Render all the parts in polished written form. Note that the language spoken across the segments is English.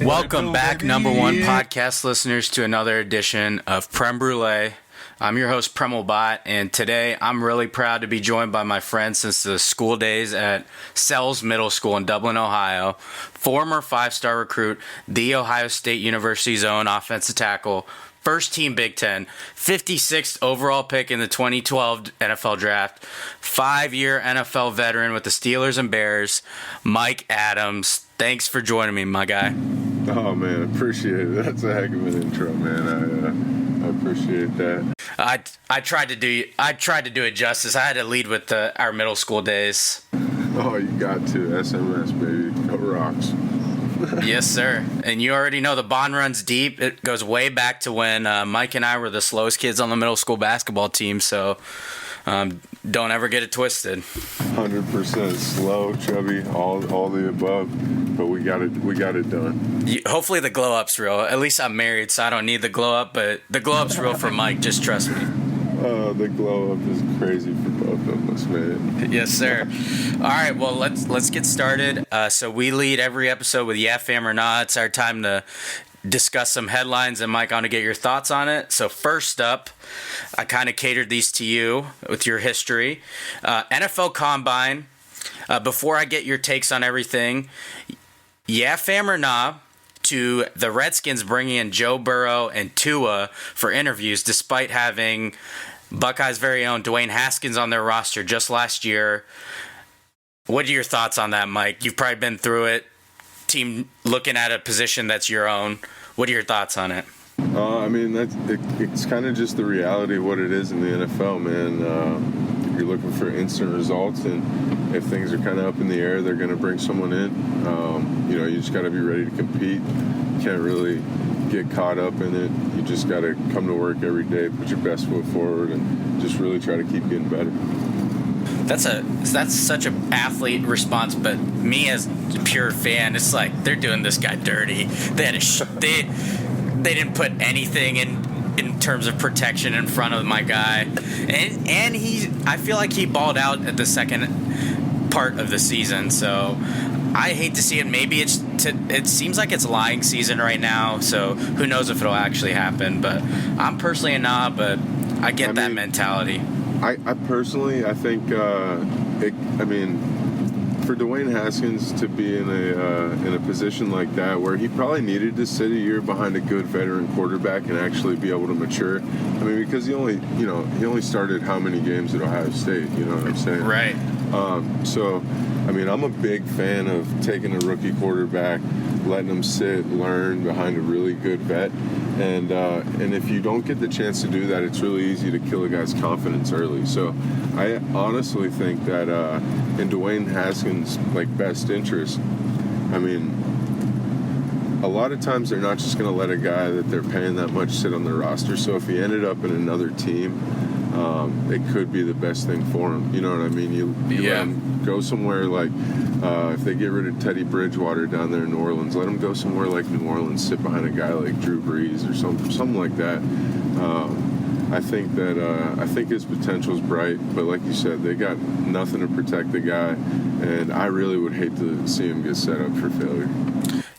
Welcome back, number one podcast listeners, to another edition of Prem Brulee. I'm your host, Premal, and today I'm really proud to be joined by my friend since the school days at Sells Middle School in Dublin, Ohio, former five-star recruit, the Ohio State University's own offensive tackle, first team Big Ten, 56th overall pick in the 2012 NFL Draft, 5-year NFL veteran with the Steelers and Bears, Mike Adams. Thanks for joining me, my guy. Oh, man, appreciate it. That's a heck of an intro, man. I appreciate that. I tried to do it justice. I had to lead with our middle school days. Oh, you got to. SMS, baby. Go Rocks. Yes, sir. And you already know the bond runs deep. It goes way back to when Mike and I were the slowest kids on the middle school basketball team, so don't ever get it twisted. 100% slow, chubby, all the above, but we got it done. Hopefully the glow up's real. At least I'm married, so I don't need the glow up, but the glow up's real for Mike. Just trust me. The glow up is crazy for both of us, man. Yes, sir. All right, well, let's get started. So we lead every episode with Yeah, Fam, or Nah. It's our time to discuss some headlines, and Mike, I want to get your thoughts on it. So first up, I kind of catered these to you with your history. NFL Combine. Before I get your takes on everything, Yeah, Fam, or Nah, to the Redskins bringing in Joe Burrow and Tua for interviews despite having Buckeyes' very own Dwayne Haskins on their roster just last year. What are your thoughts on that, Mike? You've probably been through it. Team looking at a position that's your own. What are your thoughts on it? I mean, it's kind of just the reality of what it is in the NFL, man. You're looking for instant results, and if things are kind of up in the air, they're going to bring someone in. You just got to be ready to compete. You can't really get caught up in it. You just got to come to work every day, put your best foot forward, and just really try to keep getting better. That's such an athlete response, but me as a pure fan, it's like they're doing this guy dirty. They didn't put anything in terms of protection in front of my guy, and I feel like he balled out at the second part of the season. So I hate to see it. Maybe it seems like it's lying season right now. So who knows if it'll actually happen? But I'm personally a nah, but I get that mentality. I personally, I think, for Dwayne Haskins to be in a position like that where he probably needed to sit a year behind a good veteran quarterback and actually be able to mature. I mean, because he only started how many games at Ohio State? You know what I'm saying? Right. So, I mean, I'm a big fan of taking a rookie quarterback, letting him sit, learn behind a really good vet. And if you don't get the chance to do that, it's really easy to kill a guy's confidence early. So I honestly think that in Dwayne Haskins' best interest, I mean, a lot of times they're not just going to let a guy that they're paying that much sit on their roster. So if he ended up in another team, it could be the best thing for him. You know what I mean? You let him go somewhere if they get rid of Teddy Bridgewater down there in New Orleans, let him go somewhere like New Orleans, sit behind a guy like Drew Brees or something like that. I think his potential is bright, but like you said, they got nothing to protect the guy, and I really would hate to see him get set up for failure.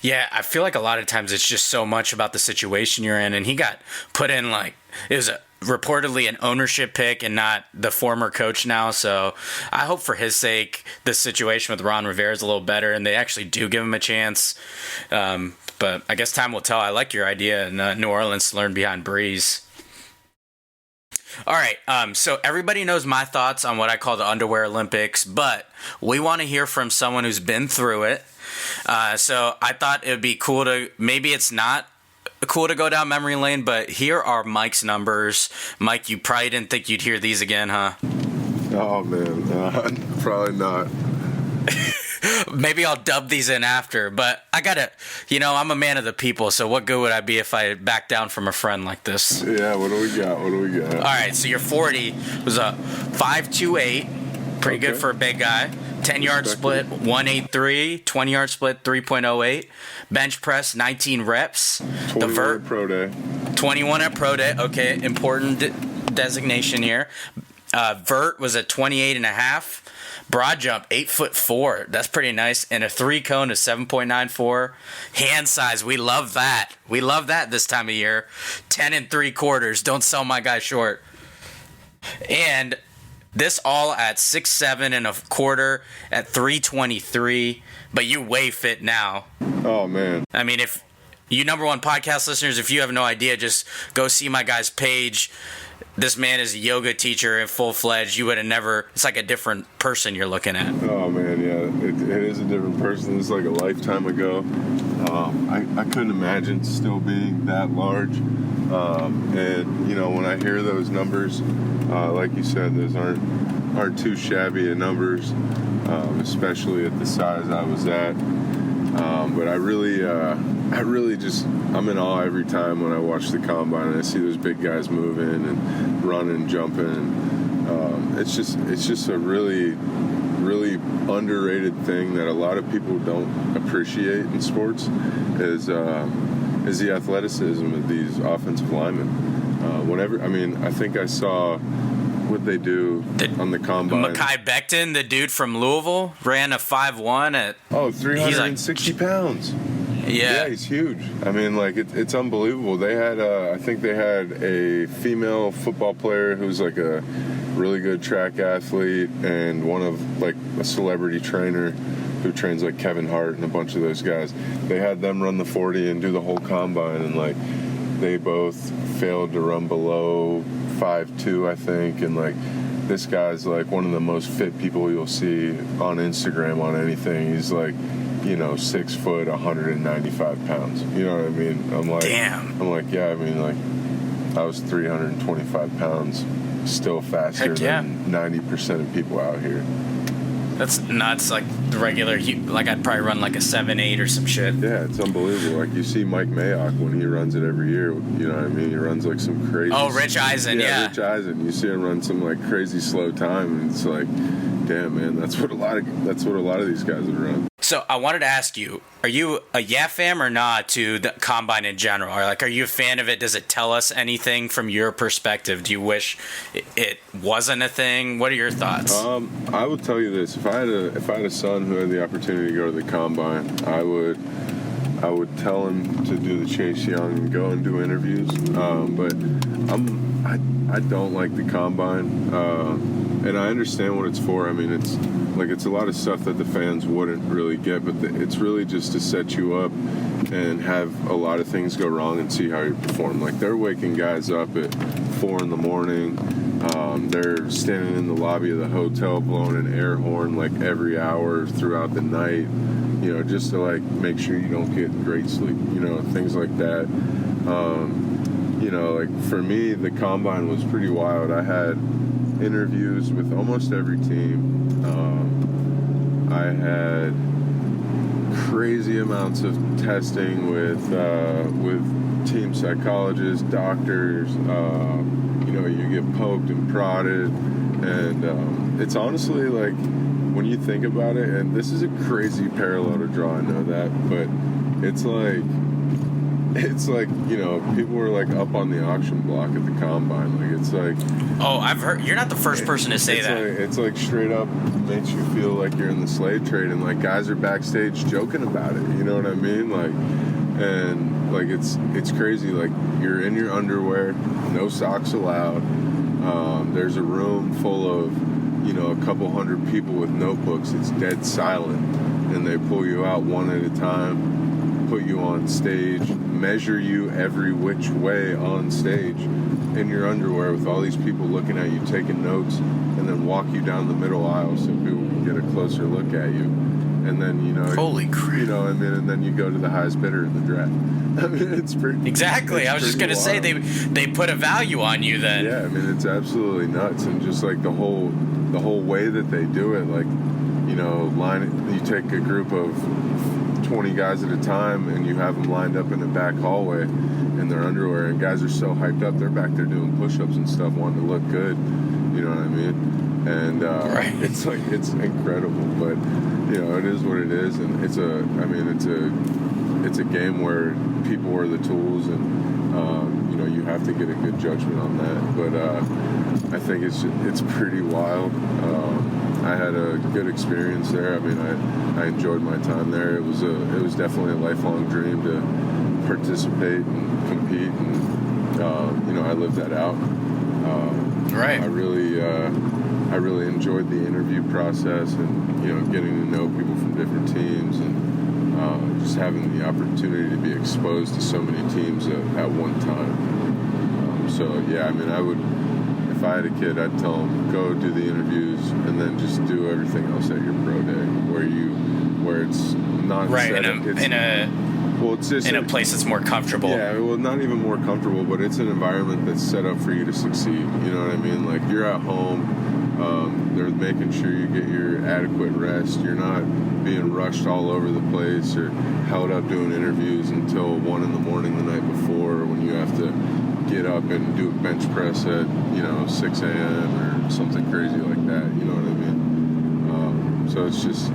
Yeah, I feel like a lot of times it's just so much about the situation you're in, and he got put in it was reportedly an ownership pick and not the former coach now. So I hope for his sake the situation with Ron Rivera is a little better and they actually do give him a chance. But I guess time will tell. I like your idea in New Orleans to learn behind Breeze. All right, so everybody knows my thoughts on what I call the underwear Olympics, but we want to hear from someone who's been through it. So I thought it would be cool to, maybe it's not cool to go down memory lane, but here are Mike's numbers. Mike, you probably didn't think you'd hear these again, huh? Oh, man, probably not. Maybe I'll dub these in after, but I gotta, I'm a man of the people, so what good would I be if I backed down from a friend like this? Yeah, what do we got? All right, so your 40 was a 5.28, pretty good for a big guy. 10-yard split, 183. 20-yard split, 3.08. Bench press, 19 reps. 21 at Pro Day. 21 at Pro Day. Okay, important designation here. Vert was at 28.5. Broad jump 8'4". That's pretty nice. And a 3-cone is 7.94. Hand size, we love that. We love that this time of year. 10 3/4. Don't sell my guy short. And this all at 6'7 1/4 at 323. But you way fit now. Oh man. I mean, if you number one podcast listeners, if you have no idea, just go see my guy's page. This man is a yoga teacher in full-fledged. You would have never... It's like a different person you're looking at. Oh, man, yeah. It is a different person. It's like a lifetime ago. I couldn't imagine still being that large. And, you know, when I hear those numbers, like you said, those aren't too shabby of numbers, especially at the size I was at. But I really just, I'm in awe every time when I watch the combine and I see those big guys moving and running, jumping. It's just a really, really underrated thing that a lot of people don't appreciate in sports is the athleticism of these offensive linemen. I think I saw what they do on the combine. Mekhi Becton, the dude from Louisville, ran a 5'1" at... 360 pounds. Yeah, he's huge. I mean, like, it's unbelievable. I think they had a female football player who's like a really good track athlete and one of like a celebrity trainer who trains like Kevin Hart and a bunch of those guys. They had them run the 40 and do the whole combine, and like they both failed to run below 5'2", I think, and like this guy's like one of the most fit people you'll see on Instagram on anything. He's like, 6 foot, 195 pounds. You know what I mean? I'm like, damn. I'm like, yeah. I mean, like, I was 325 pounds, still faster than 90% of people out here. That's nuts. Like the regular, like I'd probably run like a 7'8" or some shit. Yeah, it's unbelievable. Like you see Mike Mayock when he runs it every year. You know what I mean? He runs like some crazy. Oh, Rich Eisen, yeah. Rich Eisen. You see him run some like crazy slow time, and it's like, damn, man, that's what a lot of these guys would run. So I wanted to ask you, are you a fam or not to the combine in general? Or like, are you a fan of it? Does it tell us anything from your perspective? Do you wish it wasn't a thing? What are your thoughts? I would tell you this: if I had a son who had the opportunity to go to the combine, I would tell him to do the Chase Young and go and do interviews. But I don't like the combine, and I understand what it's for. I mean, it's a lot of stuff that the fans wouldn't really get, but it's really just to set you up and have a lot of things go wrong and see how you perform. Like they're waking guys up at 4 a.m. They're standing in the lobby of the hotel blowing an air horn like every hour throughout the night, just to like make sure you don't get great sleep, things like that. Like for me, the combine was pretty wild. I had interviews with almost every team. I had crazy amounts of testing with team psychologists, doctors. You get poked and prodded, and it's honestly like when you think about it, and this is a crazy parallel to draw. I know that, but it's like people were like up on the auction block at the combine. Like it's like, oh, I've heard. You're not the first person to say that. It's like straight up makes you feel like you're in the slave trade, and like guys are backstage joking about it. You know what I mean? Like, and like it's crazy. Like you're in your underwear, no socks allowed. There's a room full of a couple hundred people with notebooks. It's dead silent, and they pull you out one at a time, put you on stage, measure you every which way on stage in your underwear with all these people looking at you, taking notes, and then walk you down the middle aisle so people can get a closer look at you. And then, holy crap. And then you go to the highest bidder in the draft. I mean, it's pretty... Exactly. I was just going to say, they put a value on you then. Yeah, I mean, it's absolutely nuts. And just like the whole way that they do it, like, you take a group of 20 guys at a time and you have them lined up in the back hallway in their underwear, and guys are so hyped up, they're back there doing push-ups and stuff, wanting to look good. You know what I mean? And right. It's like, it's incredible, but it is what it is, and it's a it's a game where people are the tools, and you have to get a good judgment on that. But I think it's pretty wild. I had a good experience there. I mean, I enjoyed my time there. It was definitely a lifelong dream to participate and compete, and I lived that out. Right. I really enjoyed the interview process, and getting to know people from different teams, and just having the opportunity to be exposed to so many teams at one time. So yeah, I mean, if I had a kid, I'd tell him go do the interviews and then just do everything else at your pro day, where it's not right set in a place that's more comfortable. Yeah, well, not even more comfortable, but it's an environment that's set up for you to succeed. You know what I mean? Like, you're at home. They're making sure you get your adequate rest. You're not being rushed all over the place or held up doing interviews until 1 a.m. the night before, when you have to get up and do a bench press at 6 a.m. or something crazy like that. You know what I mean? So it's just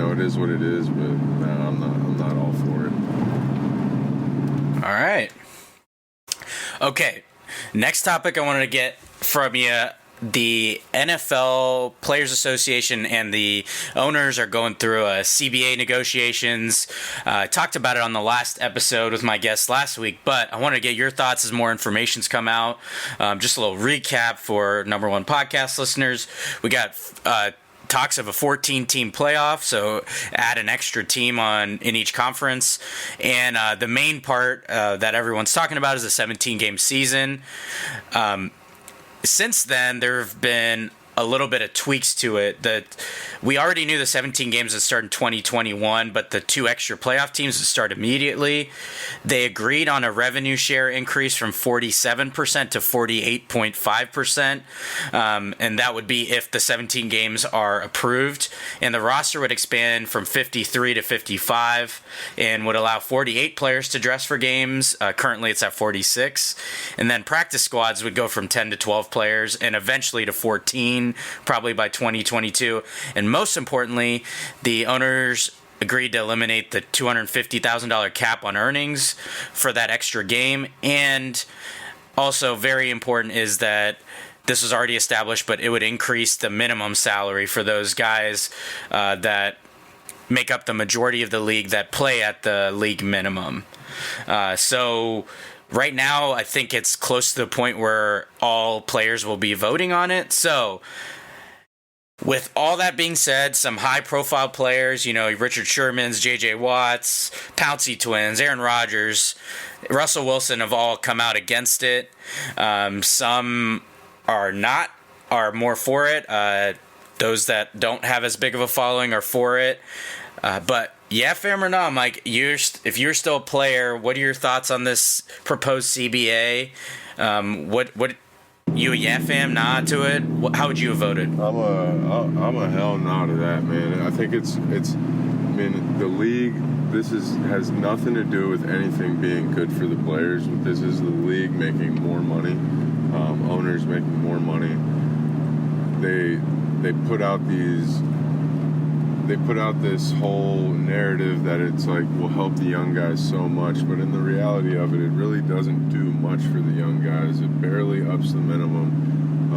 it is what it is, but I'm not all for it. All right. Okay. Next topic I wanted to get from you. The NFL Players Association and the owners are going through a CBA negotiations. I talked about it on the last episode with my guest last week, but I want to get your thoughts as more information's come out. Just a little recap for number one podcast listeners. We got talks of a 14-team playoff, so add an extra team in each conference. And the main part that everyone's talking about is a 17-game season. Since then, there have been a little bit of tweaks to it. That we already knew the 17 games would start in 2021, but the 2 extra playoff teams would start immediately. They agreed on a revenue share increase from 47% to 48.5%, and that would be if the 17 games are approved. And the roster would expand from 53 to 55 and would allow 48 players to dress for games. Currently, it's at 46. And then practice squads would go from 10 to 12 players and eventually to 14, probably by 2022. And most importantly, the owners agreed to eliminate the $250,000 cap on earnings for that extra game. And also very important is that this was already established, but it would increase the minimum salary for those guys that make up the majority of the league that play at the league minimum. So right now, I think it's close to the point where all players will be voting on it. So with all that being said, some high-profile players, Richard Sherman's, J.J. Watts, Pouncey Twins, Aaron Rodgers, Russell Wilson have all come out against it. Some are more for it. Those that don't have as big of a following are for it. But yeah, fam or not, Mike, if you're still a player, what are your thoughts on this proposed CBA? What you a yeah fam, nah to it? How would you have voted? I'm a hell nah to that, man. I think it's the league. This has nothing to do with anything being good for the players. This is the league making more money, owners making more money. They put out this whole narrative that it's like will help the young guys so much, but in the reality of it, it really doesn't do much for the young guys. It barely ups the minimum,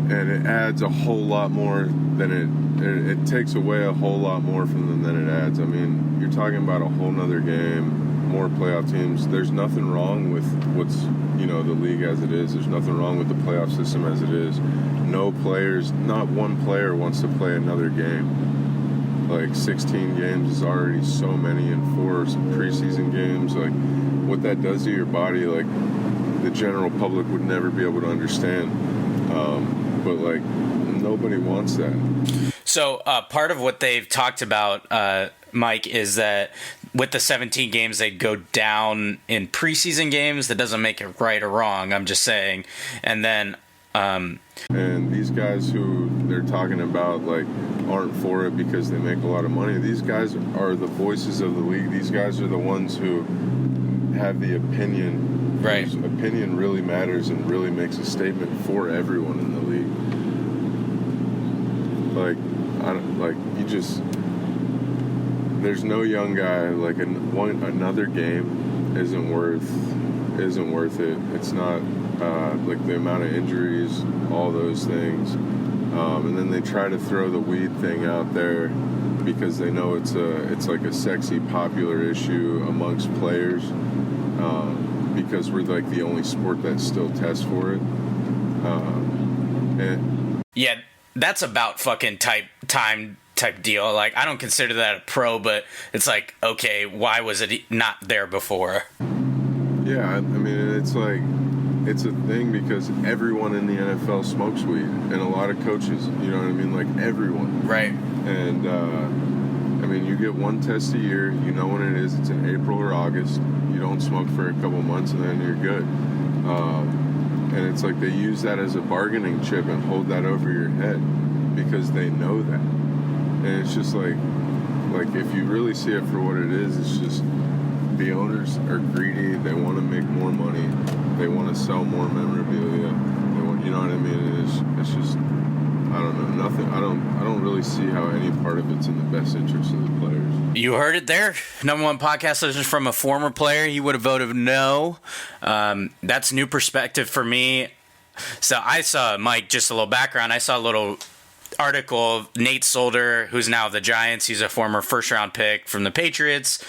and it adds a whole lot more than it takes away a whole lot more from them than it adds. I mean, you're talking about a whole nother game, more playoff teams. There's nothing wrong with what's the league as it is. There's nothing wrong with the playoff system as it is. Not one player wants to play another game. Like 16 games is already so many, and 4 preseason games. Like, what that does to your body, like, the general public would never be able to understand. But like, nobody wants that. So part of what they've talked about, Mike, is that with the 17 games, they'd go down in preseason games. That doesn't make it right or wrong. I'm just saying. And then and these guys who they're talking about, like, aren't for it because they make a lot of money. These guys are the voices of the league. These guys are the ones who have the opinion. Right. Whose opinion really matters and really makes a statement for everyone in the league. there's no young guy like another game isn't worth it. It's not like the amount of injuries, all those things, and then they try to throw the weed thing out there because they know it's like a sexy, popular issue amongst players, because we're like the only sport that still tests for it. Yeah, that's about fucking type deal. Like, I don't consider that a pro, but it's like, okay, why was it not there before? Yeah, I mean, it's like, it's a thing because everyone in the NFL smokes weed, and a lot of coaches, you know what I mean? Like, everyone. Right. And, I mean, you get one test a year, you know when it is, it's in April or August, you don't smoke for a couple months, and then you're good. And it's like they use that as a bargaining chip and hold that over your head because they know that. And it's just like if you really see it for what it is, it's just the owners are greedy. They want to make more money. They want to sell more memorabilia. They want, you know what I mean? It's just, I don't know, nothing. I don't really see how any part of it's in the best interest of the players. You heard it there. Number one podcast listener from a former player. He would have voted no. That's new perspective for me. So I saw, Mike, just a little background. I saw a little article of Nate Solder, who's now the Giants. He's a former first-round pick from the Patriots.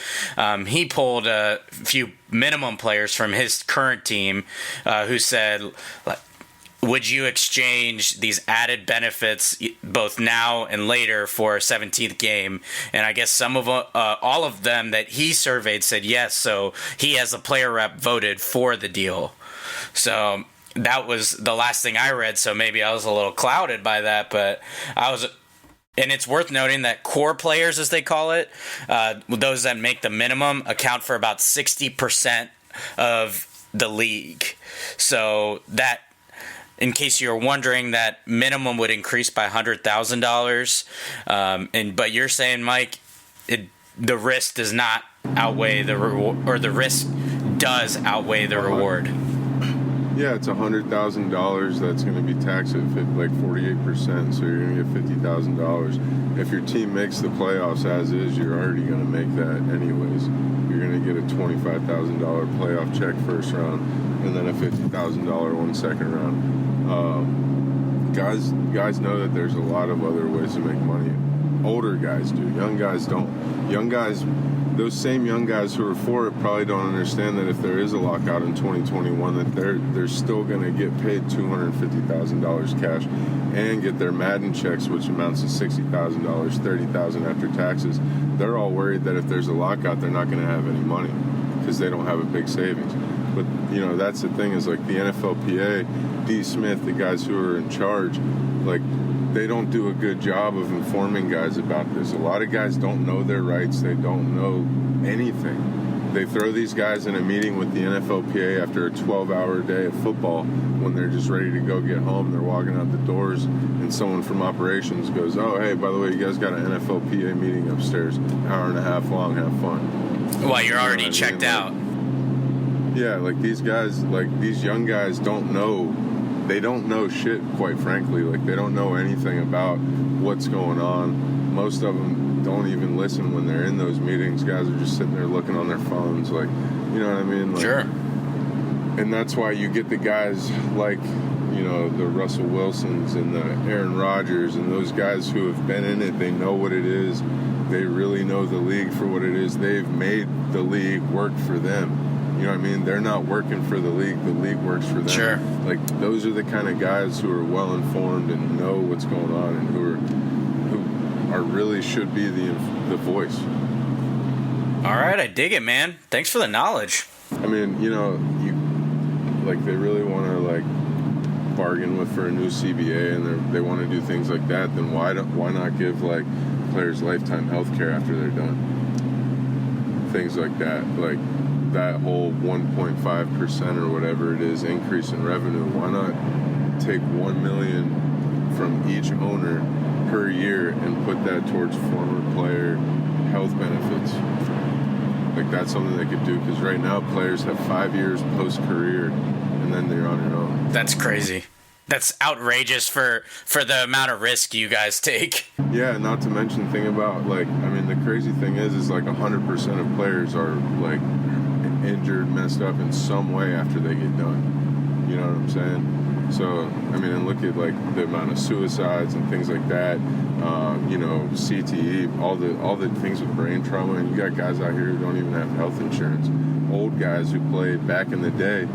He pulled a few minimum players from his current team who said, would you exchange these added benefits both now and later for a 17th game? And I guess some of all of them that he surveyed said yes. So he, as a player rep, voted for the deal. So that was the last thing I read. So maybe I was a little clouded by that, but I was. And it's worth noting that core players, as they call it, those that make the minimum, account for about 60% of the league. So that, in case you're wondering, that minimum would increase by $100,000. But you're saying, Mike, the risk does not outweigh the reward, or the risk does outweigh the reward. Yeah, it's $100,000 that's going to be taxed at like 48%, so you're going to get $50,000. If your team makes the playoffs as is, you're already going to make that anyways. You're going to get a $25,000 playoff check first round, and then a $50,000 one second round. Guys know that there's a lot of other ways to make money. Older guys do. Young guys don't. Young guys, those same young guys who are for it probably don't understand that if there is a lockout in 2021, that they're still going to get paid $250,000 cash and get their Madden checks, which amounts to $60,000, $30,000 after taxes. They're all worried that if there's a lockout, they're not going to have any money because they don't have a big savings. But, you know, that's the thing is, like, the NFLPA, D. Smith, the guys who are in charge, like, they don't do a good job of informing guys about this. A lot of guys don't know their rights. They don't know anything. They throw these guys in a meeting with the NFLPA after a 12-hour day of football when they're just ready to go get home. They're walking out the doors, and someone from operations goes, oh, hey, by the way, you guys got an NFLPA meeting upstairs, hour and a half long, have fun. Well, you're already checked out. Yeah, like these guys, like these young guys don't know. They don't know shit, quite frankly. Like, they don't know anything about what's going on. Most of them don't even listen when they're in those meetings. Guys are just sitting there looking on their phones, like, you know what I mean? Like, sure. And that's why you get the guys like, you know, the Russell Wilsons and the Aaron Rodgers and those guys who have been in it. They know what it is. They really know the league for what it is. They've made the league work for them. You know what I mean? They're not working for the league works for them. Sure. Like, those are the kind of guys who are well informed and know what's going on and who are really should be the voice. All right, I dig it, man. Thanks for the knowledge. I mean, you know, they really want to like bargain with for a new CBA and they want to do things like that. Then why not give like players lifetime health care after they're done? Things like that, like that whole 1.5% or whatever it is increase in revenue. Why not take $1 million from each owner per year and put that towards former player health benefits? Like, that's something they could do, because right now players have 5 years post-career and then they're on your own. That's crazy. That's outrageous for the amount of risk you guys take. Yeah, not to mention the thing about, like, I mean, the crazy thing is like 100% of players are like injured, messed up in some way after they get done. You know what I'm saying? So, I mean, and look at like the amount of suicides and things like that. You know, CTE, all the things with brain trauma, and you got guys out here who don't even have health insurance. Old guys who played back in the day,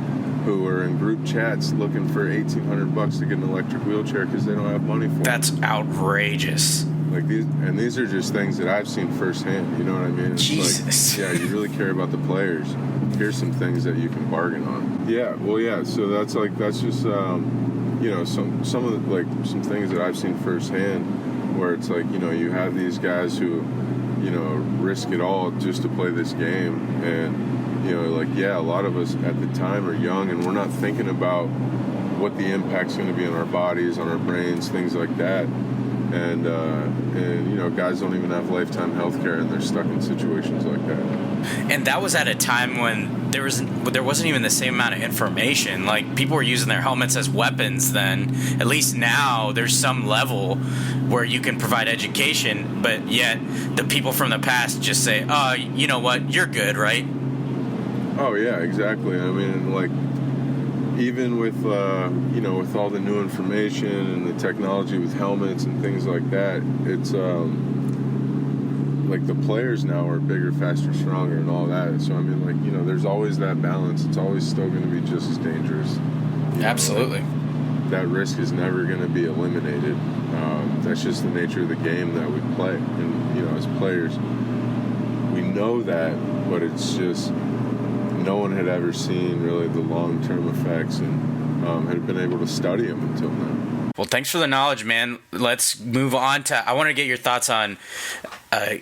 who are in group chats looking for $1,800 to get an electric wheelchair because they don't have money for it. That's outrageous. Like these are just things that I've seen firsthand. You know what I mean? It's Jesus. like, yeah, you really care about the players. Here's some things that you can bargain on. Yeah, well, yeah. So that's just you know, some of the, like, some things that I've seen firsthand, where it's like, you know, you have these guys who, you know, risk it all just to play this game, and, you know, like, yeah, a lot of us at the time are young and we're not thinking about what the impact's going to be on our bodies, on our brains, things like that. And you know, guys don't even have lifetime health care, and they're stuck in situations like that. And that was at a time when there wasn't even the same amount of information. Like, people were using their helmets as weapons then. At least now there's some level where you can provide education, but yet the people from the past just say, oh, you know what, you're good, right? Oh yeah, exactly. I mean, like, even with you know, with all the new information and the technology with helmets and things like that, it's like the players now are bigger, faster, stronger, and all that. So I mean, like, you know, there's always that balance. It's always still going to be just as dangerous. Absolutely. That risk is never going to be eliminated. That's just the nature of the game that we play. And, you know, as players, we know that, but it's just no one had ever seen really the long-term effects and had been able to study them until now. Well, thanks for the knowledge, man. Let's move on to, I want to get your thoughts on,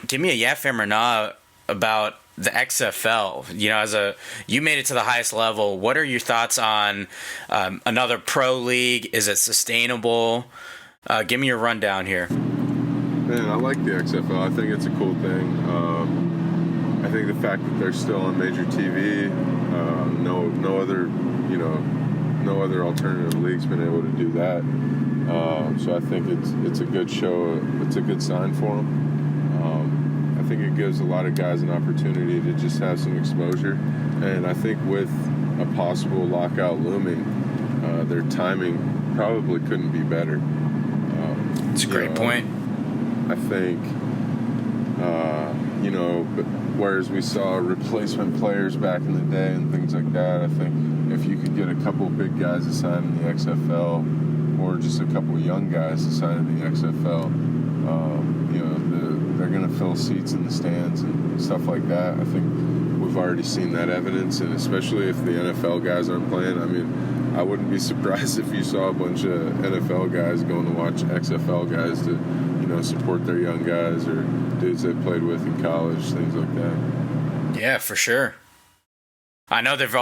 give me a yeah, fam, or nah about the XFL. You know, you made it to the highest level. What are your thoughts on another pro league? Is it sustainable? Give me your rundown here. Man, I like the XFL. I think it's a cool thing. I think the fact that they're still on major TV, no other alternative league's been able to do that. So I think it's a good show. It's a good sign for them. I think it gives a lot of guys an opportunity to just have some exposure. And I think with a possible lockout looming, their timing probably couldn't be better. It's a great point. I think, you know, but whereas we saw replacement players back in the day and things like that, I think if you could get a couple big guys to sign in the XFL, or just a couple young guys to sign in the XFL, you know, they're going to fill seats in the stands and stuff like that. I think we've already seen that evidence, and especially if the NFL guys aren't playing, I mean, I wouldn't be surprised if you saw a bunch of NFL guys going to watch XFL guys to, you know, support their young guys or dudes they played with in college, things like that. Yeah, for sure. I know they've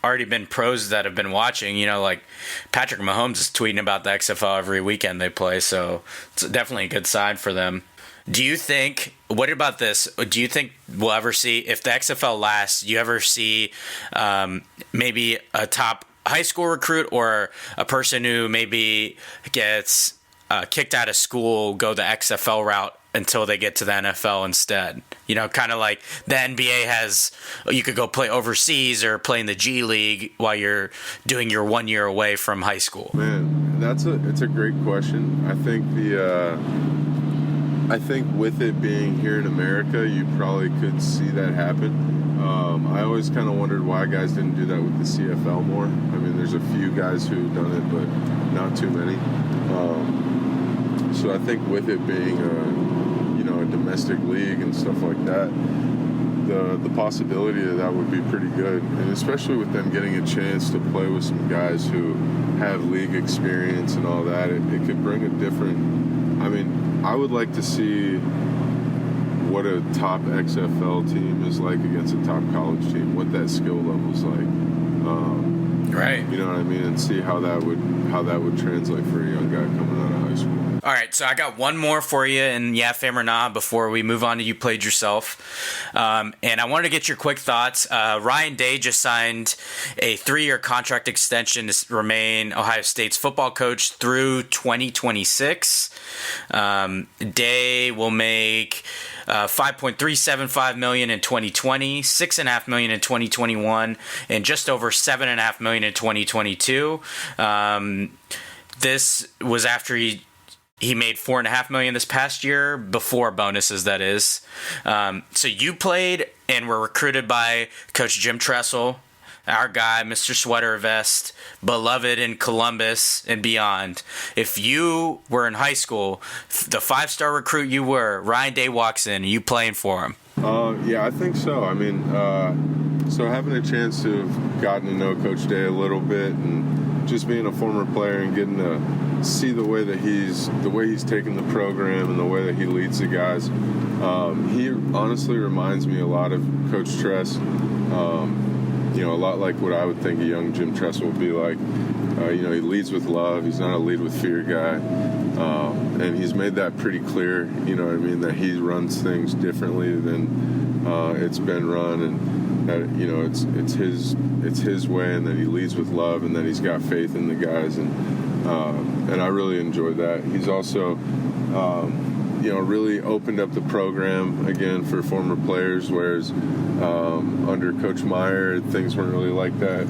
already been pros that have been watching. You know, like Patrick Mahomes is tweeting about the XFL every weekend they play, so it's definitely a good sign for them. Do you think, what about this? Do you think we'll ever see, if the XFL lasts, do you ever see maybe a top high school recruit or a person who maybe gets kicked out of school go the XFL route until they get to the NFL instead? You know, kind of like the NBA has, you could go play overseas or play in the G League while you're doing your 1 year away from high school. Man, it's a great question. I think with it being here in America, you probably could see that happen. I always kind of wondered why guys didn't do that with the CFL more. I mean, there's a few guys who've done it, but not too many. So I think with it being a domestic league and stuff like that, the possibility of that would be pretty good, and especially with them getting a chance to play with some guys who have league experience and all that, it could bring a different. I mean, I would like to see what a top XFL team is like against a top college team, what that skill level is like. Right. You know what I mean? And see how that would translate for a young guy coming out of high school. All right, so I got one more for you, and yeah, fam or nah, before we move on to You Played Yourself. And I wanted to get your quick thoughts. Ryan Day just signed a 3-year contract extension to remain Ohio State's football coach through 2026. Day will make $5.375 million in 2020, $6.5 million in 2021, and just over $7.5 million in 2022. This was after he made $4.5 million this past year, before bonuses, that is. So you played and were recruited by Coach Jim Tressel, our guy, Mr. Sweater Vest, beloved in Columbus and beyond. If you were in high school, the 5-star recruit you were, Ryan Day walks in, you playing for him? Yeah, I think so. I mean, so having a chance to have gotten to know Coach Day a little bit, and just being a former player and getting to see the way he's taken the program and the way that he leads the guys, he honestly reminds me a lot of Coach Tress. A lot like what I would think a young Jim Tressel would be like. He leads with love. He's not a lead with fear guy. And he's made that pretty clear, that he runs things differently than it's been run, and that, it's his way, and that he leads with love, and that he's got faith in the guys, and I really enjoyed that. He's also really opened up the program again for former players, whereas under Coach Meyer, things weren't really like that.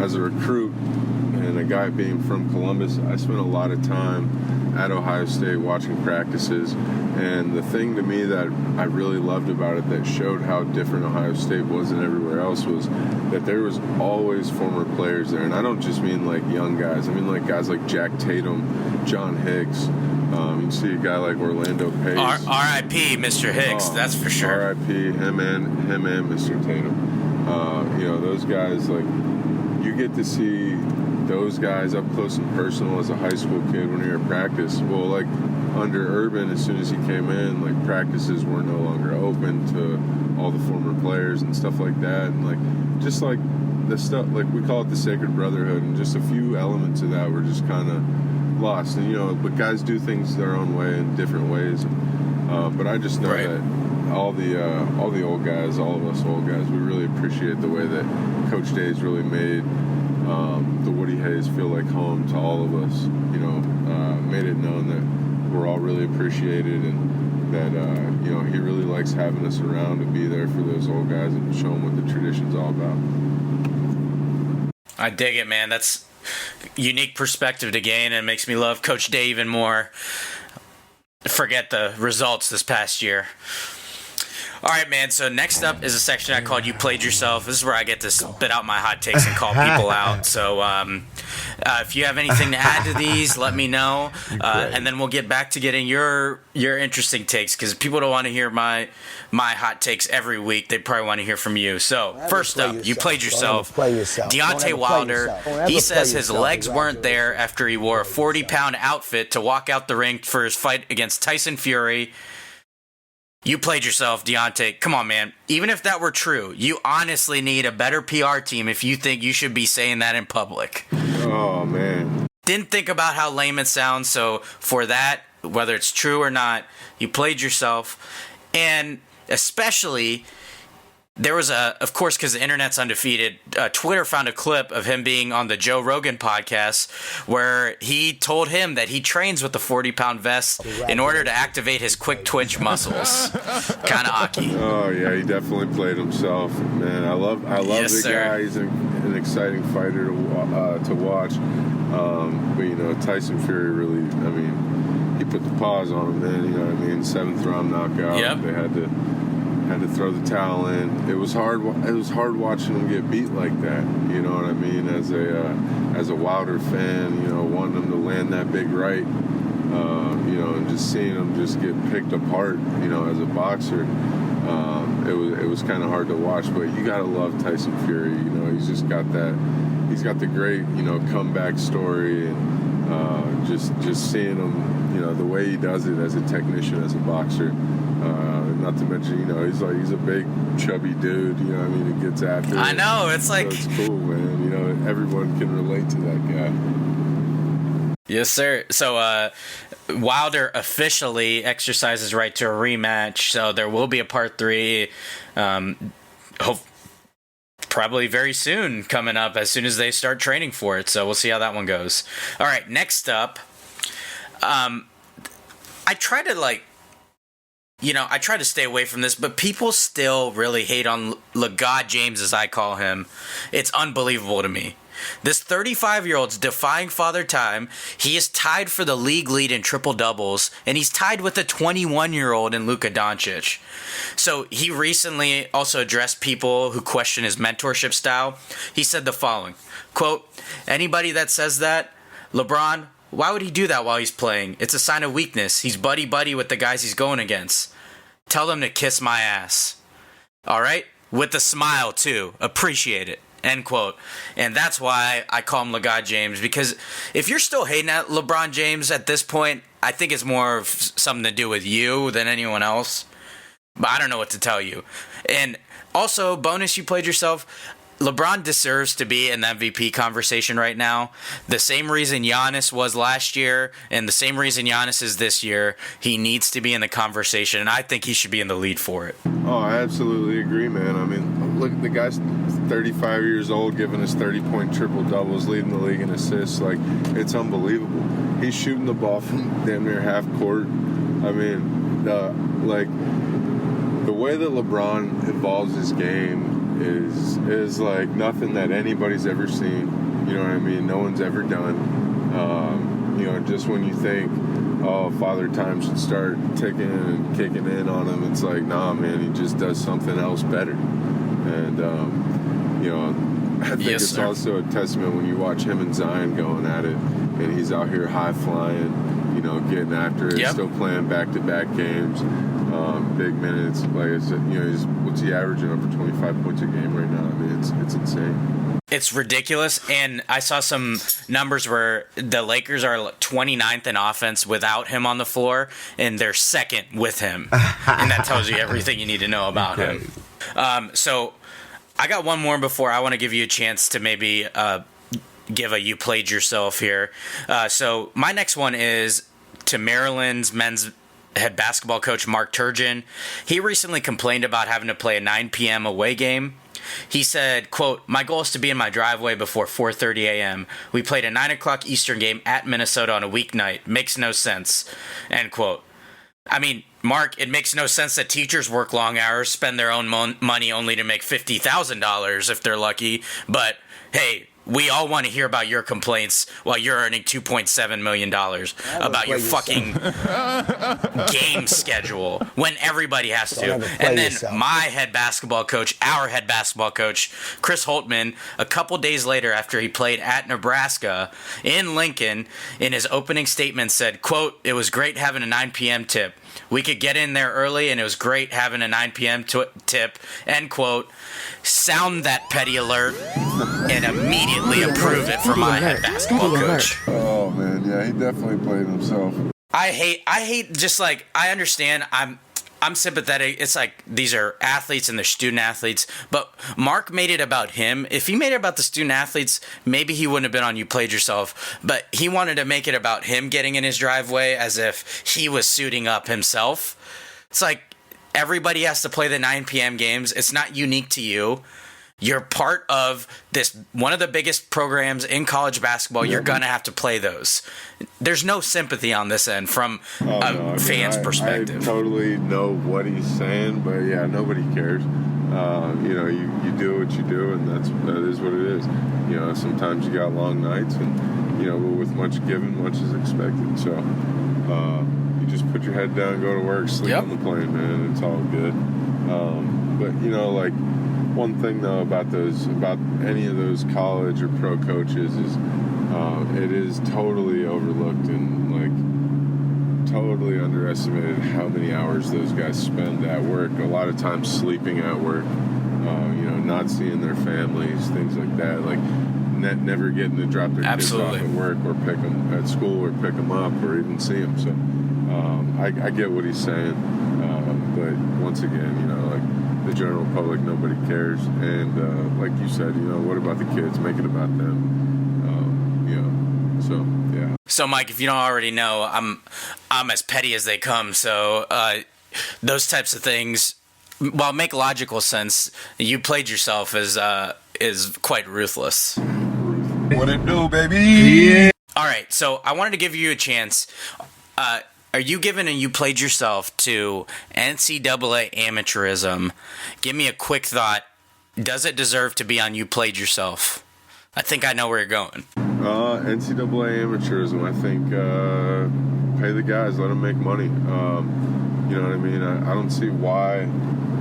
As a recruit and a guy being from Columbus, I spent a lot of time at Ohio State watching practices, and the thing to me that I really loved about it, that showed how different Ohio State was than everywhere else, was that there was always former players there. And I don't just mean like young guys. I mean like guys like Jack Tatum, John Hicks. You see a guy like Orlando Pace. R.I.P. Mr. Hicks, that's for sure. R.I.P. him and Mr. Tatum. Those guys, like, you get to see those guys up close and personal as a high school kid when you're at practice. Well, like, under Urban, as soon as he came in, like, practices were no longer open to all the former players and stuff like that. And, like, just like the stuff, like, we call it the sacred brotherhood, and just a few elements of that were just kind of lost. And but guys do things their own way in different ways. But I just know that all the old guys, all of us old guys, we really appreciate the way that Coach Day's really made the Woody Hayes feel like home to all of us. Made it known that we're all really appreciated, and that he really likes having us around to be there for those old guys and show them what the tradition's all about. I dig it, man. That's unique perspective to gain, and it makes me love Coach Day even more. Forget the results this past year. All right, man, so next up is a section I called You Played Yourself. This is where I get to spit out my hot takes and call people out. So if you have anything to add to these, let me know. And then we'll get back to getting your interesting takes, because people don't want to hear my hot takes every week. They probably want to hear from you. So first up, You Played Yourself. Deontay Wilder, he says his legs weren't there after he wore a 40-pound outfit to walk out the ring for his fight against Tyson Fury. You played yourself, Deontay. Come on, man. Even if that were true, you honestly need a better PR team if you think you should be saying that in public. Oh, man. Didn't think about how lame it sounds, so for that, whether it's true or not, you played yourself. And especially, there was of course, because the internet's undefeated, Twitter found a clip of him being on the Joe Rogan podcast where he told him that he trains with the 40-pound vest in order to activate his quick twitch muscles. Kind of Aki. Oh, yeah, he definitely played himself. Man, I love Yes, the guy. He's an exciting fighter to watch. But, Tyson Fury really, he put the paws on him, man. 7th round knockout. Yep. They had to throw the towel in. It was hard watching him get beat like that. You know what I mean? As a Wilder fan, wanting him to land that big right, and just seeing him just get picked apart, as a boxer. It was kind of hard to watch, but you gotta love Tyson Fury. He's just got that. He's got the great, comeback story, and just seeing him, the way he does it as a technician, as a boxer. Not to mention, he's a big, chubby dude, he gets after it. I know, it's like... So it's cool, man. Everyone can relate to that guy. Yes, sir. So Wilder officially exercises right to a rematch, so there will be a part 3. Probably very soon, coming up as soon as they start training for it. So we'll see how that one goes. All right, next up, I try to stay away from this, but people still really hate on LeGod James, as I call him. It's unbelievable to me. This 35-year-old's defying father time. He is tied for the league lead in triple doubles, and he's tied with a 21-year-old in Luka Doncic. So he recently also addressed people who question his mentorship style. He said the following, quote, "Anybody that says that, LeBron, why would he do that while he's playing? It's a sign of weakness. He's buddy-buddy with the guys he's going against. Tell them to kiss my ass. All right? With a smile, too. Appreciate it." End quote. And that's why I call him LeGod James, because if you're still hating at LeBron James at this point, I think it's more of something to do with you than anyone else. But I don't know what to tell you. And also, bonus, you played yourself. LeBron deserves to be in the MVP conversation right now. The same reason Giannis was last year and the same reason Giannis is this year. He needs to be in the conversation, and I think he should be in the lead for it. Oh, I absolutely agree, man. I mean, look, the guy's 35 years old, giving us 30-point triple-doubles, leading the league in assists. Like, it's unbelievable. He's shooting the ball from damn near half court. I mean, the way that LeBron evolves his game is like nothing that anybody's ever seen. You know what I mean? No one's ever done. Just when you think, oh, Father Time should start ticking and kicking in on him, it's like, nah, man, he just does something else better. And I think it's also a testament when you watch him and Zion going at it, and he's out here high flying, getting after it, still playing back-to-back games. Big minutes, like I said, what's he averaging, over 25 points a game right now? I mean, it's insane. It's ridiculous, and I saw some numbers where the Lakers are 29th in offense without him on the floor, and they're second with him, and that tells you everything you need to know about him. So I got one more before I want to give you a chance to maybe give a you played yourself here. So my next one is to Maryland's men's head basketball coach Mark Turgeon. He recently complained about having to play a 9 p.m. away game. He said, quote, "My goal is to be in my driveway before 4:30 a.m. We played a 9 o'clock Eastern game at Minnesota on a weeknight. Makes no sense." End quote. I mean, Mark, it makes no sense that teachers work long hours, spend their own money only to make $50,000 if they're lucky. But, hey, we all want to hear about your complaints while you're earning $2.7 million about your fucking game schedule when everybody has to. And then my head basketball coach, our head basketball coach, Chris Holtman, a couple days later after he played at Nebraska in Lincoln, in his opening statement said, quote, "It was great having a 9 p.m. tip. We could get in there early, and it was great having a 9 p.m. tip," end quote. Sound that petty alert and immediately approve it for my head basketball coach. Oh, man, yeah, he definitely played himself. I hate just like, I understand, I'm sympathetic. It's like these are athletes and they're student athletes, but Mark made it about him. If he made it about the student athletes, maybe he wouldn't have been on You Played Yourself, but he wanted to make it about him getting in his driveway as if he was suiting up himself. It's like everybody has to play the 9 p.m. games. It's not unique to you. You're part of this, one of the biggest programs in college basketball. You're going to have to play those. There's no sympathy on this end from a fan's perspective. I totally know what he's saying, but yeah, nobody cares. You do what you do, and that is what it is. Sometimes you got long nights, and, with much given, much is expected. So you just put your head down, go to work, sleep on the plane, man. It's all good. But, one thing though about any of those college or pro coaches is it is totally overlooked and totally underestimated how many hours those guys spend at work. A lot of times sleeping at work, not seeing their families, things like that. Never getting to drop their kids off at work or pick them at school or pick them up or even see them. So I get what he's saying, but once again, the general public, nobody cares, and like you said, what about the kids? Make it about them. So Yeah. So, Mike, if you don't already know, I'm as petty as they come. So, those types of things, while make logical sense, you played yourself is quite ruthless. What it do, baby? Yeah. All right, so I wanted to give you a chance. Are you giving a you played yourself to NCAA amateurism? Give me a quick thought. Does it deserve to be on you played yourself? I think I know where you're going. NCAA amateurism. I think pay the guys, let them make money. You know what I mean? I don't see why,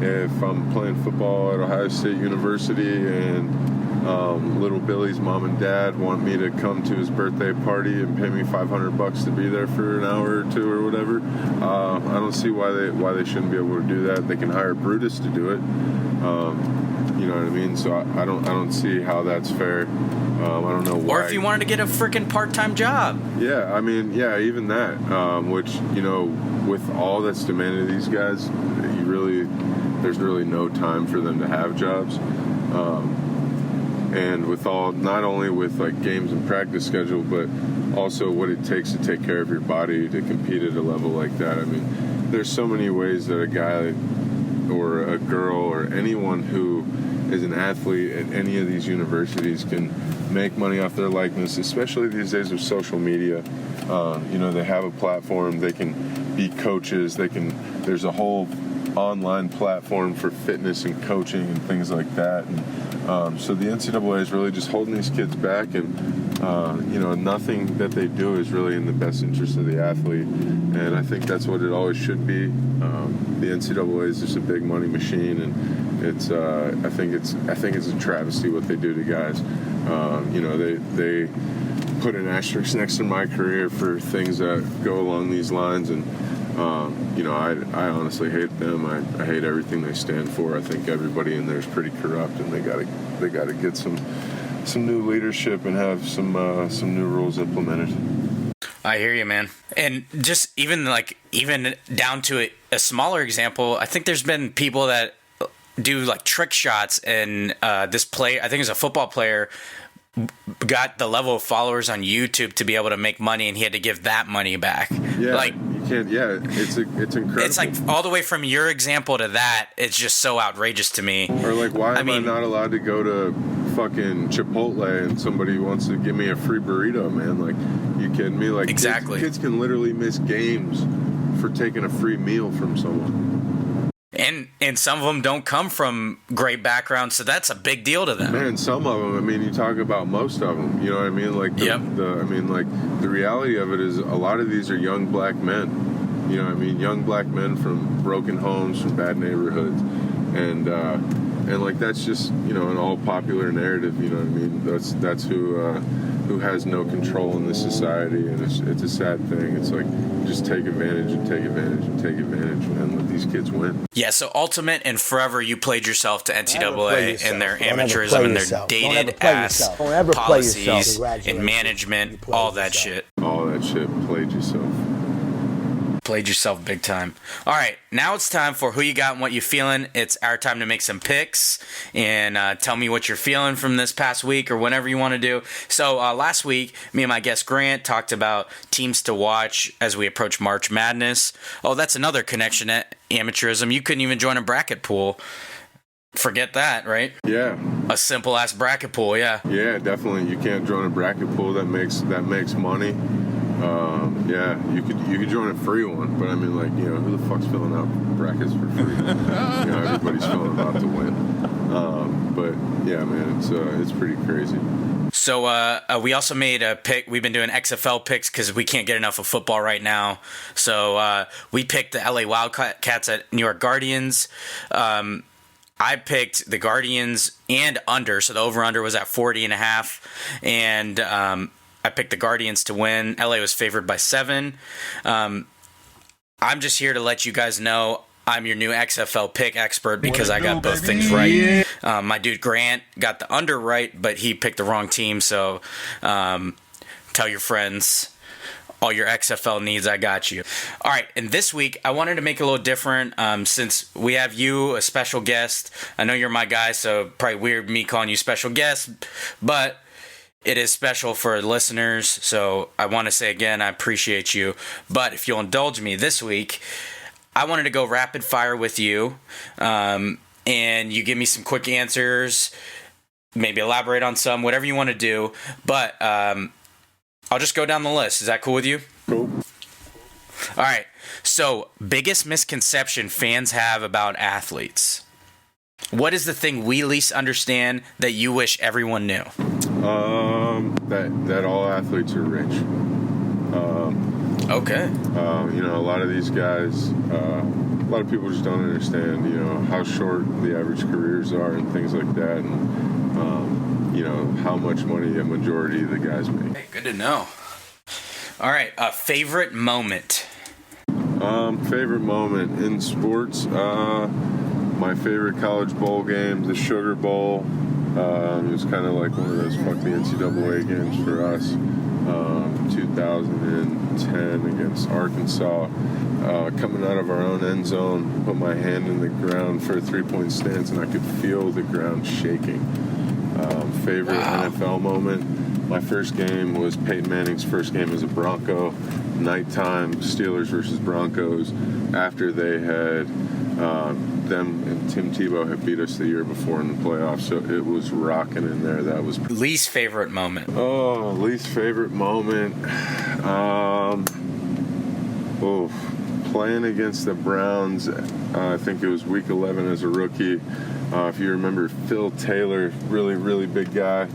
if I'm playing football at Ohio State University and little Billy's mom and dad want me to come to his birthday party and pay me $500 to be there for an hour or two or whatever, I don't see why they shouldn't be able to do that. They can hire Brutus to do it. You know what I mean? So I don't see how that's fair. I don't know why. Or if you wanted to get a freaking part-time job. Yeah, I mean, yeah, even that. Which, you know, with all that's demanded of these guys, there's really no time for them to have jobs. And with all, not only with like games and practice schedule, but also what it takes to take care of your body to compete at a level like that. I mean, there's so many ways that a guy or a girl or anyone who is an athlete at any of these universities can make money off their likeness, especially these days with social media. You know, they have a platform, they can be coaches, there's a whole online platform for fitness and coaching and things like that. And so the NCAA is really just holding these kids back, and you know, nothing that they do is really in the best interest of the athlete. And I think that's what it always should be. The NCAA is just a big money machine, and it's I think it's a travesty what they do to guys. You know, they put an asterisk next to my career for things that go along these lines, and you know, I honestly hate them. I hate everything they stand for. I think everybody in there is pretty corrupt, and they gotta get some new leadership and have some new rules implemented. I hear you, man. And just even down to a smaller example, I think there's been people that do like trick shots, and this play, I think it's a football player, got the level of followers on YouTube to be able to make money, and he had to give that money back. Yeah, like you can't. Yeah, it's incredible. It's like all the way from your example to that. It's just so outrageous to me. Or like, why am I not allowed to go to fucking Chipotle and somebody wants to give me a free burrito, man? Like, you kidding me? Like, exactly. Kids can literally miss games for taking a free meal from someone. And some of them don't come from great backgrounds, so that's a big deal to them. Man, some of them. I mean, you talk about most of them. You know what I mean? Like, the reality of it is a lot of these are young black men. You know what I mean? Young black men from broken homes, from bad neighborhoods, and like that's just, you know, an all popular narrative. You know what I mean? That's who has no control in this society, and it's a sad thing. It's like, just take advantage and take advantage and take advantage, and let these kids win. Yeah, so ultimate and forever you played yourself to NCAA and their amateurism and their dated ass policies and management, all that shit. All that shit, played yourself. Played yourself big time. All right, now it's time for Who You Got and What You Feeling. It's our time to make some picks and tell me what you're feeling from this past week or whenever you want to do. So last week, me and my guest Grant talked about teams to watch as we approach March Madness. Oh, that's another connection at amateurism. You couldn't even join a bracket pool. Forget that, right? Yeah. A simple ass bracket pool, yeah. Yeah, definitely. You can't join a bracket pool that makes money. Yeah, you could join a free one, but I mean, like, you know, who the fuck's filling out brackets for free? You know, everybody's filling them out to win. But yeah, man, it's pretty crazy. So we also made a pick. We've been doing XFL picks because we can't get enough of football right now. So we picked the LA Wildcats at New York Guardians. I picked the Guardians and under, so the over-under was at 40.5, and I picked the Guardians to win. LA was favored by 7. I'm just here to let you guys know I'm your new XFL pick expert because I got both things right. My dude Grant got the under right, but he picked the wrong team. So tell your friends all your XFL needs. I got you. All right, and this week I wanted to make it a little different since we have you, a special guest. I know you're my guy, so probably weird me calling you special guest, but It is special for listeners, so I want to say again, I appreciate you. But if you'll indulge me this week, I wanted to go rapid fire with you, and you give me some quick answers, maybe elaborate on some, whatever you want to do. But I'll just go down the list. Is that cool with you? Cool. All right. So, biggest misconception fans have about athletes. What is the thing we least understand that you wish everyone knew? That all athletes are rich. Okay. A lot of these guys, a lot of people just don't understand, how short the average careers are and things like that, and, how much money a majority of the guys make. Hey, good to know. All right. Favorite moment? Favorite moment in sports? My favorite college bowl game, the Sugar Bowl. It was kind of like one of those fuck the NCAA games for us. 2010 against Arkansas. Coming out of our own end zone, put my hand in the ground for a three-point stance, and I could feel the ground shaking. Favorite NFL moment? My first game was Peyton Manning's first game as a Bronco. Nighttime, Steelers versus Broncos. After they had them and Tim Tebow had beat us the year before in the playoffs, so it was rocking in there. That was least favorite moment. Least favorite moment. Playing against the Browns. I think it was week 11 as a rookie. If you remember, Phil Taylor, really, really big guy.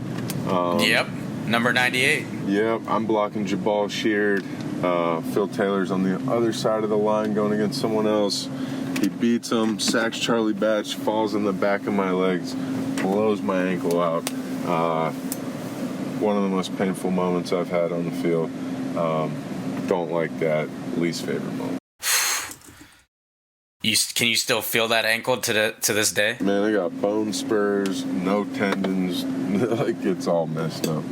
Yep, number 98. Yep, I'm blocking Jabal Sheard. Phil Taylor's on the other side of the line going against someone else. He beats him, sacks Charlie Batch, falls in the back of my legs, blows my ankle out. One of the most painful moments I've had on the field. Don't like that. Least favorite moment. Can you still feel that ankle to this day? Man, I got bone spurs, no tendons. Like, it's all messed up.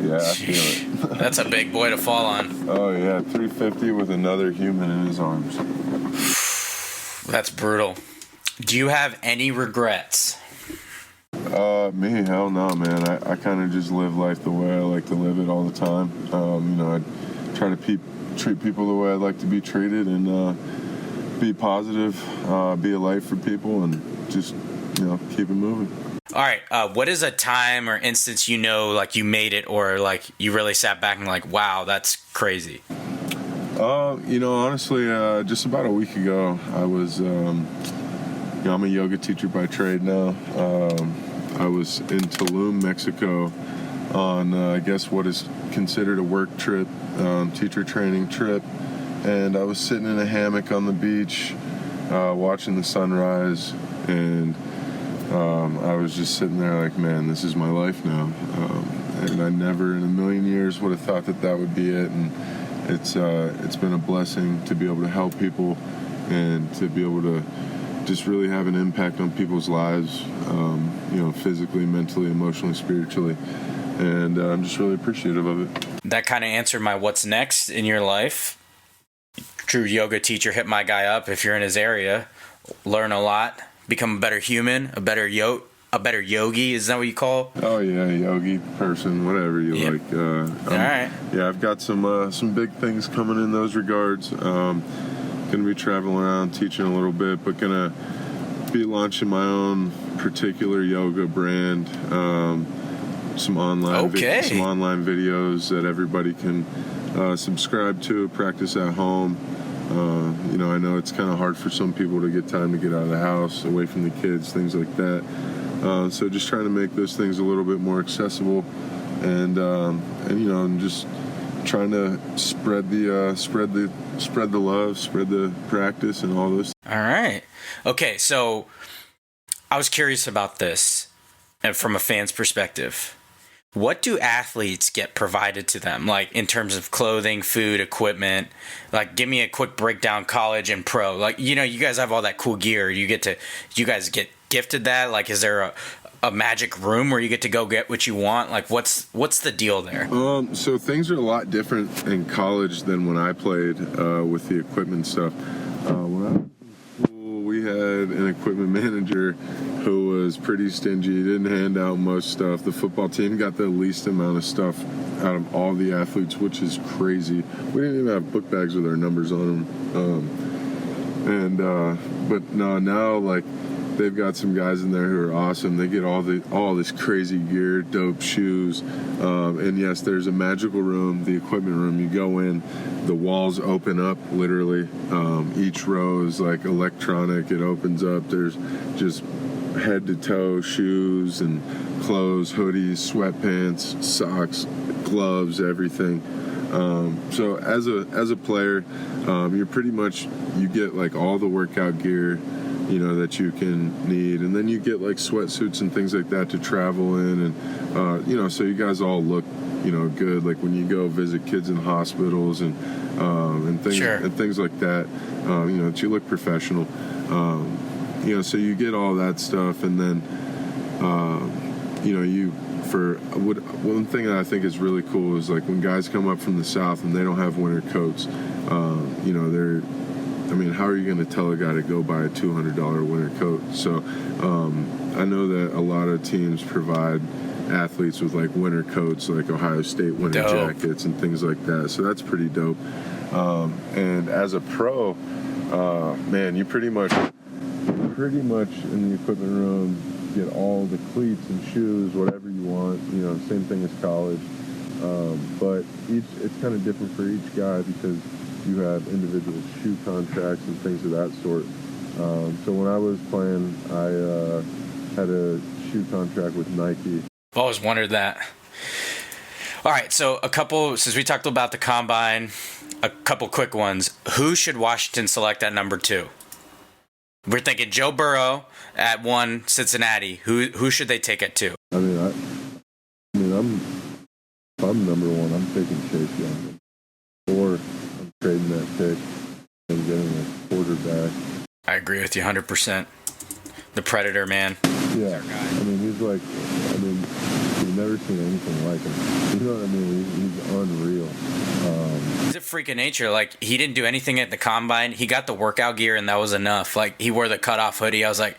Yeah, I feel it. That's a big boy to fall on. Oh, yeah, 350 with another human in his arms. That's brutal. Do you have any regrets? Me? Hell no, man. I kind of just live life the way I like to live it all the time. I try to treat people the way I'd like to be treated and be positive, be a light for people, and just, keep it moving. All right. What is a time or instance like you made it, or like you really sat back and like, wow, that's crazy? Honestly, just about a week ago, I was, I'm a yoga teacher by trade now. I was in Tulum, Mexico on, I guess, what is considered a work trip, teacher training trip. And I was sitting in a hammock on the beach, watching the sunrise, and I was just sitting there like, man, this is my life now. And I never in a million years would have thought that would be it. And it's been a blessing to be able to help people and to be able to just really have an impact on people's lives, physically, mentally, emotionally, spiritually. And I'm just really appreciative of it. That kind of answered my what's next in your life. True yoga teacher, hit my guy up if you're in his area. Learn a lot, become a better human, a better yogi. Is that what you call? Oh yeah, yogi person, whatever you like. All right. Yeah, I've got some big things coming in those regards. Gonna be traveling around teaching a little bit, but gonna be launching my own particular yoga brand. Some online videos that everybody can subscribe to, practice at home. I know it's kind of hard for some people to get time to get out of the house, away from the kids, things like that. So just trying to make those things a little bit more accessible, and just trying to spread the love, spread the practice, and all those. All right. Okay, so I was curious about this, and from a fan's perspective. What do athletes get provided to them, like in terms of clothing, food, equipment? Like, give me a quick breakdown, college and pro. Like, you guys have all that cool gear. You guys get gifted that? Like, is there a magic room where you get to go get what you want? Like, what's the deal there? So things are a lot different in college than when I played with the equipment stuff. When I was in school, we had had an equipment manager who was pretty stingy. He didn't hand out much stuff. The football team got the least amount of stuff out of all the athletes, which is crazy. We didn't even have book bags with our numbers on them. But no, now like they've got some guys in there who are awesome. They get all this crazy gear, dope shoes, and yes, there's a magical room, the equipment room. You go in, the walls open up literally. Each row is like electronic. It opens up. There's just head to toe shoes and clothes, hoodies, sweatpants, socks, gloves, everything. So as a player, you're pretty much, you get like all the workout gear, you know, that you can need, and then you get like sweatsuits and things like that to travel in, and you know, so you guys all look, you know, good, like when you go visit kids in hospitals and things Sure. and things like that, you know, that you look professional, you know, so you get all that stuff, and then you know, one thing that I think is really cool is like when guys come up from the South and they don't have winter coats, you know, I mean, how are you going to tell a guy to go buy a $200 winter coat? So I know that a lot of teams provide athletes with like winter coats, like Ohio State winter jackets and things like that. So that's pretty dope. And as a pro, man, you pretty much in the equipment room get all the cleats and shoes, whatever you want. You know, same thing as college. But it's kind of different for each guy because you have individual shoe contracts and things of that sort. So when I was playing, I had a shoe contract with Nike. I've always wondered that. All right, so since we talked about the Combine, a couple quick ones. Who should Washington select at number 2? We're thinking Joe Burrow at 1, Cincinnati. Who should they take at 2? I mean, if I'm number 1, I'm taking Chase Young. Or I'm trading that pick and getting a quarterback. I agree with you 100%. The Predator, man. Yeah, I mean, he's like, you've never seen anything like him. You know what I mean? He's unreal. He's a freak of nature. Like, he didn't do anything at the Combine. He got the workout gear, and that was enough. Like, he wore the cutoff hoodie. I was like,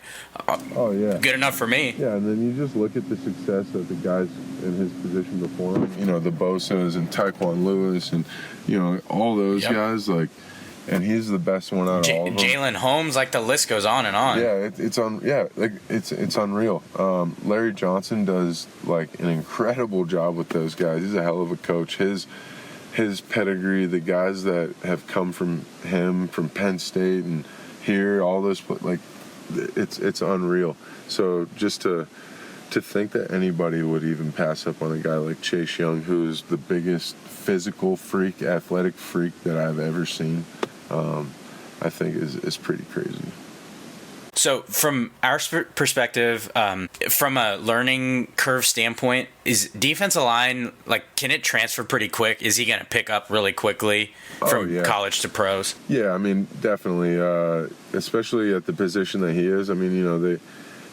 oh yeah, good enough for me. Yeah, and then you just look at the success of the guys in his position before him. You know, the Bosa's and Tyquan Lewis and, you know, all those guys, like, and he's the best one out of all of them. Jalen Holmes, like, the list goes on and on. Yeah, it's unreal. Larry Johnson does like an incredible job with those guys. He's a hell of a coach. His pedigree, the guys that have come from him, from Penn State and here, all those, like, it's unreal. So just to think that anybody would even pass up on a guy like Chase Young, who's the biggest physical freak, athletic freak that I've ever seen, I think is pretty crazy. So from our perspective, from a learning curve standpoint, is defensive line, like, can it transfer pretty quick? Is he going to pick up really quickly from college to pros? Yeah, I mean, definitely, especially at the position that he is. I mean, you know,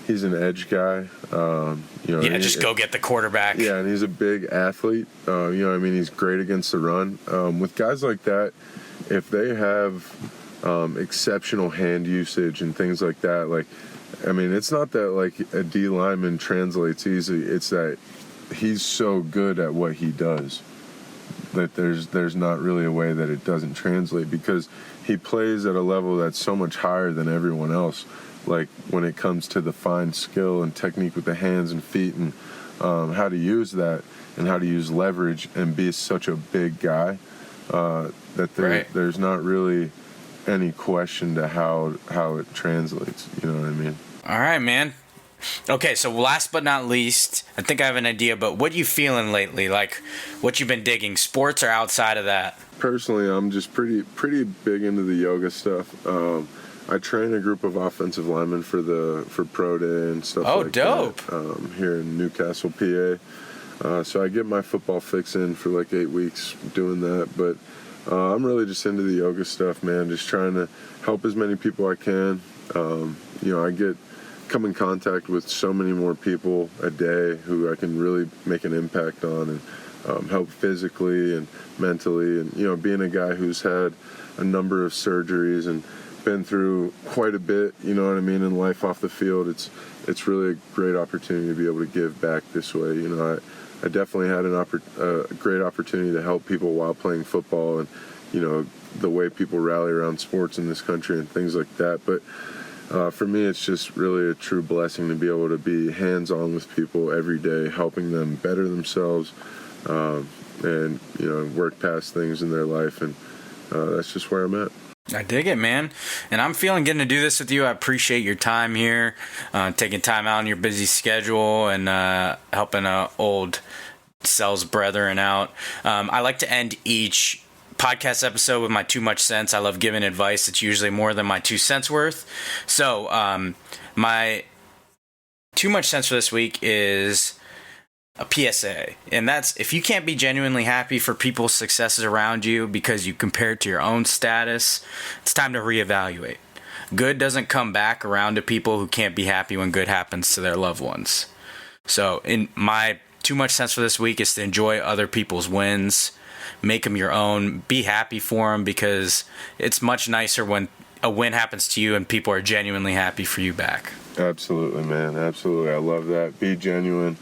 he's an edge guy. You know, just go get the quarterback. Yeah, and he's a big athlete. You know, I mean, he's great against the run. With guys like that, if they have exceptional hand usage and things like that, like, I mean, it's not that like a D lineman translates easy. It's that he's so good at what he does that there's not really a way that it doesn't translate, because he plays at a level that's so much higher than everyone else. Like when it comes to the fine skill and technique with the hands and feet and how to use that and how to use leverage and be such a big guy, that there's not really any question to how it translates. You know what I mean? All right, man. Okay, so last but not least, I think I have an idea, but what you feeling lately? Like, what you been digging, sports or outside of that? Personally, I'm just pretty big into the yoga stuff. I train a group of offensive linemen for pro day and stuff like dope. that here in Newcastle, PA. So I get my football fix in for like 8 weeks doing that, but I'm really just into the yoga stuff, man. Just trying to help as many people I can. You know, I come in contact with so many more people a day who I can really make an impact on and help physically and mentally. And, you know, being a guy who's had a number of surgeries and been through quite a bit, you know what I mean, in life off the field. It's really a great opportunity to be able to give back this way. You know, I definitely had a great opportunity to help people while playing football, and you know, the way people rally around sports in this country and things like that. But for me, it's just really a true blessing to be able to be hands-on with people every day, helping them better themselves, and you know, work past things in their life, and that's just where I'm at. I dig it, man. And I'm feeling getting to do this with you. I appreciate your time here, taking time out in your busy schedule and helping old Cells brethren out. I like to end each podcast episode with my 2 much sense. I love giving advice. It's usually more than my 2 cents worth. So my 2 much sense for this week is a PSA, and that's, if you can't be genuinely happy for people's successes around you because you compare it to your own status, it's time to reevaluate. Good doesn't come back around to people who can't be happy when good happens to their loved ones. So in my 2 much sense for this week is to enjoy other people's wins, make them your own, be happy for them, because it's much nicer when a win happens to you and people are genuinely happy for you back. Absolutely, man. Absolutely. I love that. Be genuine.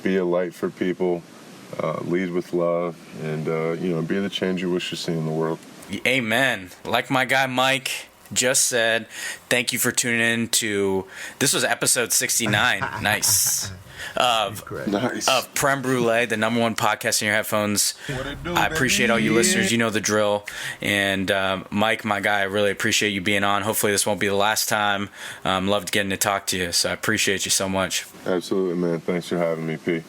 Be a light for people, lead with love, and you know, be the change you wish to see in the world. Amen. Like my guy Mike just said, thank you for tuning in to, this was episode 69. Nice. Of Prem Brulee, the number 1 podcast in your headphones. I appreciate all you listeners. You know the drill. And Mike, my guy, I really appreciate you being on. Hopefully this won't be the last time. Loved getting to talk to you, so I appreciate you so much. Absolutely, man. Thanks for having me, P.